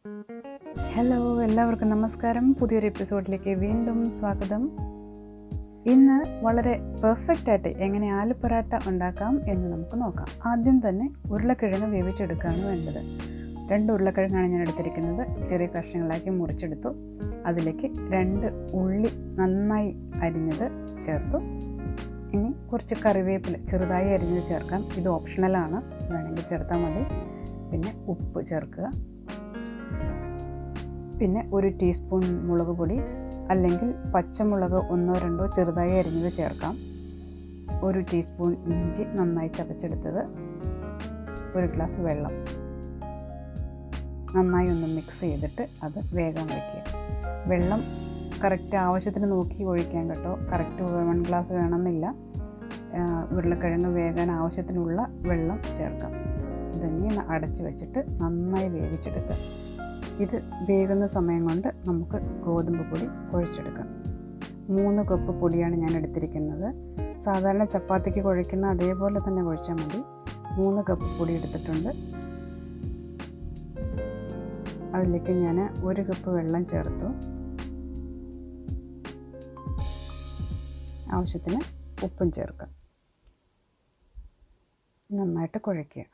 Hello, എല്ലാവർക്കും നമസ്കാരം. പുതിയൊരു എപ്പിസോഡിലേക്ക് വീണ്ടും സ്വാഗതം. ഇന്ന് വളരെ പെർഫെക്റ്റായിട്ട് എങ്ങനെ ആലു പൊറാട്ട ഉണ്ടാക്കാം എന്ന് നമുക്ക് നോക്കാം. ആദ്യം തന്നെ ഉരുളക്കിഴങ്ങ് വേവിച്ചെടുക്കുകയാണ് വേണ്ടത്. 2 ഉരുളക്കിഴങ്ങാണ് ഞാൻ എടുത്തിരിക്കുന്നത്. ചെറിയ കഷ്ണങ്ങളാക്കി മുറിച്ചെടുത്തു. അതിലേക്ക് 2 ഉള്ളി നന്നായി അരിഞ്ഞത് ചേർത്തു. ഇനി കുറച്ച് കറിവേപ്പില ചെറുതായി അരിഞ്ഞത് ചേർക്കാം. ഇത് ഓപ്ഷണലാണ്, വേണമെങ്കിൽ ചേർത്താൽ മതി. പിന്നെ ഉപ്പ് ചേർക്കുക. പിന്നെ 1 ടീസ്പൂൺ മുളക് പൊടി, അല്ലെങ്കിൽ പച്ചമുളക് 1-2 ചെറുതായി അരിഞ്ഞത് ചേർക്കാം. 1 ടീസ്പൂൺ ഇഞ്ചി നന്നായി ചതച്ചെടുത്തത്, 1 ഗ്ലാസ് വെള്ളം. നന്നായി ഒന്ന് മിക്സ് ചെയ്തിട്ട് അത് വേഗം വയ്ക്കുക. വെള്ളം കറക്റ്റ് ആവശ്യത്തിന് നോക്കി ഒഴിക്കാൻ കേട്ടോ. കറക്റ്റ് 1 ഗ്ലാസ് വേണമെന്നില്ല. ഉരുളക്കിഴങ്ങ് വേകാൻ ആവശ്യത്തിനുള്ള വെള്ളം ചേർക്കാം. ഇതന്നെ അടച്ച് വെച്ചിട്ട് നന്നായി വേവിച്ചെടുക്കുക. ഇത് വേകുന്ന സമയം കൊണ്ട് നമുക്ക് ഗോതമ്പ് പൊടി കുഴച്ചെടുക്കാം. 3 കപ്പ് പൊടിയാണ് ഞാൻ എടുത്തിരിക്കുന്നത്. സാധാരണ ചപ്പാത്തിക്ക് കുഴയ്ക്കുന്ന അതേപോലെ തന്നെ കുഴച്ചാൽ മതി. 3 കപ്പ് പൊടി എടുത്തിട്ടുണ്ട്. അതിലേക്ക് ഞാൻ 1 കപ്പ് വെള്ളം ചേർത്തു. ആവശ്യത്തിന് ഉപ്പും ചേർക്കാം. നന്നായിട്ട് കുഴയ്ക്കുക.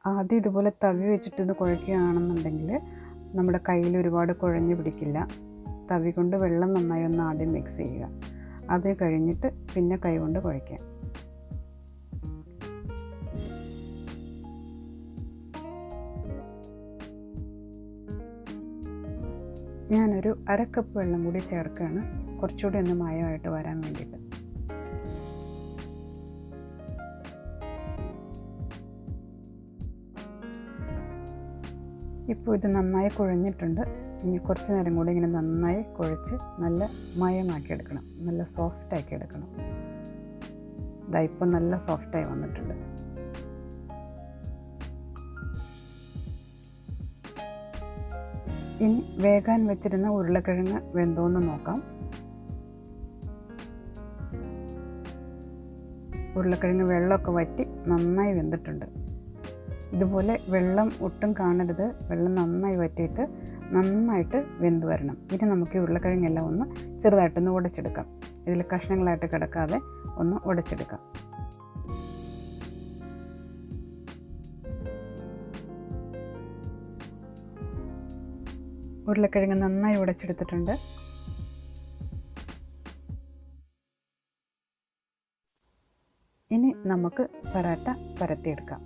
ആദ്യം ഇതുപോലെ തവി വെച്ചിട്ടൊന്ന് കുഴയ്ക്കുകയാണെന്നുണ്ടെങ്കിൽ നമ്മുടെ കയ്യിൽ ഒരുപാട് കുഴഞ്ഞു പിടിക്കില്ല. തവി കൊണ്ട് വെള്ളം നന്നായി ഒന്ന് ആദ്യം മിക്സ് ചെയ്യുക. അത് കഴിഞ്ഞിട്ട് പിന്നെ കൈ കൊണ്ട് കുഴയ്ക്കുക. ഞാനൊരു 1/2 കപ്പ് വെള്ളം കൂടി ചേർക്കുകയാണ്, കുറച്ചുകൂടി ഒന്ന് മയമായിട്ട് വരാൻ വേണ്ടിയിട്ട്. ഇപ്പോൾ ഇത് നന്നായി കുഴഞ്ഞിട്ടുണ്ട്. ഇനി കുറച്ച് നേരം കൂടി ഇങ്ങനെ നന്നായി കുഴച്ച് നല്ല മയമാക്കി എടുക്കണം, നല്ല സോഫ്റ്റാക്കി എടുക്കണം. ഇതാ ഇപ്പോൾ നല്ല സോഫ്റ്റായി വന്നിട്ടുണ്ട്. ഇനി വേകാൻ വെച്ചിരുന്ന ഉരുളക്കിഴങ്ങ് വെന്തോന്ന് നോക്കാം. ഉരുളക്കിഴങ്ങ് വെള്ളമൊക്കെ വറ്റി നന്നായി വെന്തിട്ടുണ്ട്. ഇതുപോലെ വെള്ളം ഒട്ടും കാണരുത്. വെള്ളം നന്നായി വറ്റിയിട്ട് നന്നായിട്ട് വെന്ത് വരണം. ഇനി നമുക്ക് ഈ ഉരുളക്കിഴങ്ങെല്ലാം ഒന്ന് ചെറുതായിട്ടൊന്ന് ഉടച്ചെടുക്കാം. ഇതിൽ കഷ്ണങ്ങളായിട്ട് കിടക്കാതെ ഒന്ന് ഉടച്ചെടുക്കാം. ഉരുളക്കിഴങ്ങ് നന്നായി ഉടച്ചെടുത്തിട്ടുണ്ട്. ഇനി നമുക്ക് പൊറാട്ട പരത്തിയെടുക്കാം.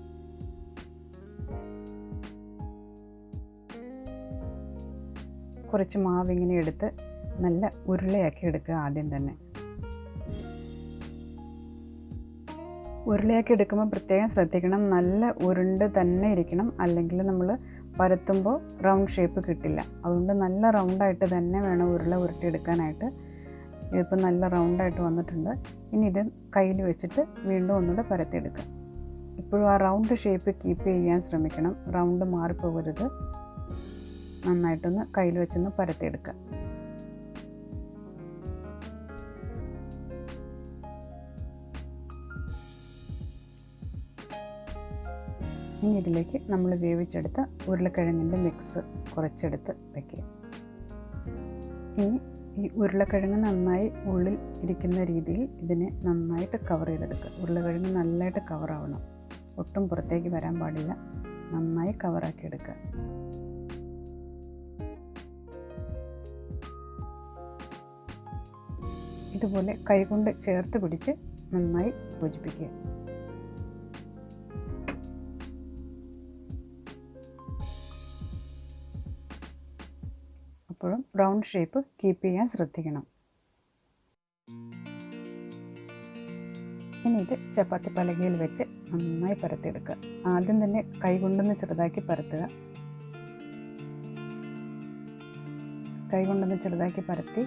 കുറച്ച് മാവ് ഇങ്ങനെ എടുത്ത് നല്ല ഉരുളയാക്കി എടുക്കുക. ആദ്യം തന്നെ ഉരുളയാക്കി എടുക്കുമ്പോൾ പ്രത്യേകം ശ്രദ്ധിക്കണം, നല്ല ഉരുണ്ട് തന്നെ ഇരിക്കണം. അല്ലെങ്കിൽ നമ്മൾ പരത്തുമ്പോൾ റൗണ്ട് ഷേപ്പ് കിട്ടില്ല. അതുകൊണ്ട് നല്ല റൗണ്ടായിട്ട് തന്നെ വേണം ഉരുള ഉരുട്ടിയെടുക്കാനായിട്ട്. ഇതിപ്പോൾ നല്ല റൗണ്ടായിട്ട് വന്നിട്ടുണ്ട്. ഇനി ഇത് കയ്യിൽ വെച്ചിട്ട് വീണ്ടും ഒന്നുകൂടെ പരത്തിയെടുക്കുക. ഇപ്പോഴും ആ റൗണ്ട് ഷേപ്പ് കീപ്പ് ചെയ്യാൻ ശ്രമിക്കണം. റൗണ്ട് മാറിപ്പോകരുത്. നന്നായിട്ടൊന്ന് കയ്യിൽ വെച്ചൊന്ന് പരത്തിയെടുക്കുക. ഇനി ഇതിലേക്ക് നമ്മൾ വേവിച്ചെടുത്ത ഉരുളക്കിഴങ്ങിൻ്റെ മിക്സ് കുറച്ചെടുത്ത് വയ്ക്കുക. ഇനി ഈ ഉരുളക്കിഴങ്ങ് നന്നായി ഉള്ളിൽ ഇരിക്കുന്ന രീതിയിൽ ഇതിനെ നന്നായിട്ട് കവർ ചെയ്തെടുക്കുക. ഉരുളക്കിഴങ്ങ് നന്നായിട്ട് കവറാവണം, ഒട്ടും പുറത്തേക്ക് വരാൻ പാടില്ല. നന്നായി കവറാക്കി എടുക്കുക. ഇതുപോലെ കൈകൊണ്ട് ചേർത്ത് പിടിച്ച് നന്നായി യോജിപ്പിക്കുക. അപ്പോഴും റൗണ്ട് ഷേപ്പ് കീപ്പ് ചെയ്യാൻ ശ്രദ്ധിക്കണം. ഇനി ഇത് ചപ്പാത്തി പലകയിൽ വെച്ച് നന്നായി പരത്തിയെടുക്കുക. ആദ്യം തന്നെ കൈ കൊണ്ടൊന്ന് ചെറുതാക്കി പരത്തുക. കൈ കൊണ്ടൊന്ന് ചെറുതാക്കി പരത്തി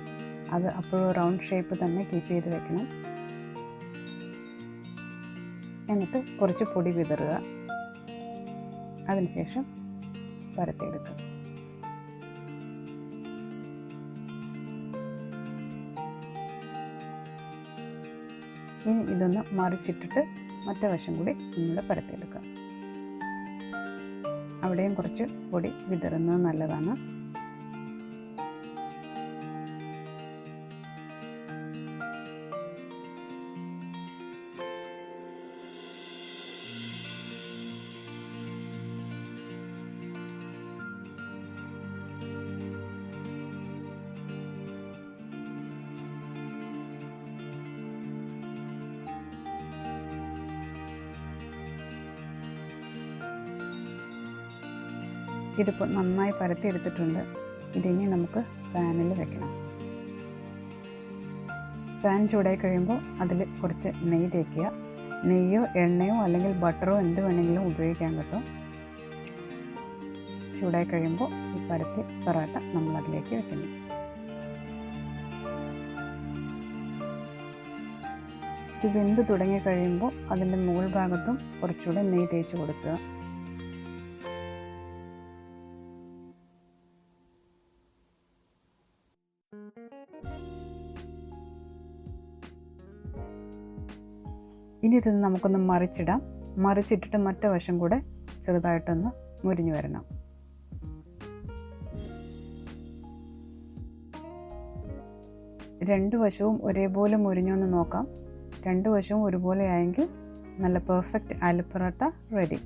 അത് അപ്പോഴും റൗണ്ട് ഷേപ്പ് തന്നെ കീപ്പ് ചെയ്ത് വെക്കണം. എന്നിട്ട് കുറച്ച് പൊടി വിതറുക. അതിനുശേഷം പരത്തിയെടുക്കുക. ഇനി ഇതൊന്ന് മറിച്ചിട്ടിട്ട് മറ്റേ വശം കൂടി ഒന്നുകൂടെ പരത്തിയെടുക്കുക. അവിടെയും കുറച്ച് പൊടി വിതറുന്നത് നല്ലതാണ്. ഇതിപ്പോൾ നന്നായി പരത്തിയെടുത്തിട്ടുണ്ട്. ഇതിനി നമുക്ക് പാനിൽ വെക്കണം. പാൻ ചൂടായി കഴിയുമ്പോൾ അതിൽ കുറച്ച് നെയ്യ് തേക്കുക. നെയ്യോ എണ്ണയോ അല്ലെങ്കിൽ ബട്ടറോ എന്ത് വേണമെങ്കിലും ഉപയോഗിക്കാൻ കിട്ടും. ചൂടായി കഴിയുമ്പോൾ ഈ പരത്തി പൊറാട്ട നമ്മളതിലേക്ക് വെക്കുന്നു. ഇത് വെന്ത് തുടങ്ങി കഴിയുമ്പോൾ അതിൻ്റെ മുകൾ ഭാഗത്തും കുറച്ചുകൂടെ നെയ്യ് തേച്ച് കൊടുക്കുക. ഇനി ഇത് നമുക്കൊന്ന് മറിച്ചിടാം. മറിച്ചിട്ടിട്ട് മറ്റേ വശം കൂടെ ചെറുതായിട്ടൊന്ന് മുരിഞ്ഞു വരണം. രണ്ട് വശവും ഒരേപോലെ മുരിഞ്ഞൊന്ന് നോക്കാം. രണ്ട് വശവും ഒരുപോലെ ആയെങ്കിൽ നല്ല പെർഫെക്റ്റ് ആലു പൊറോട്ട റെഡി.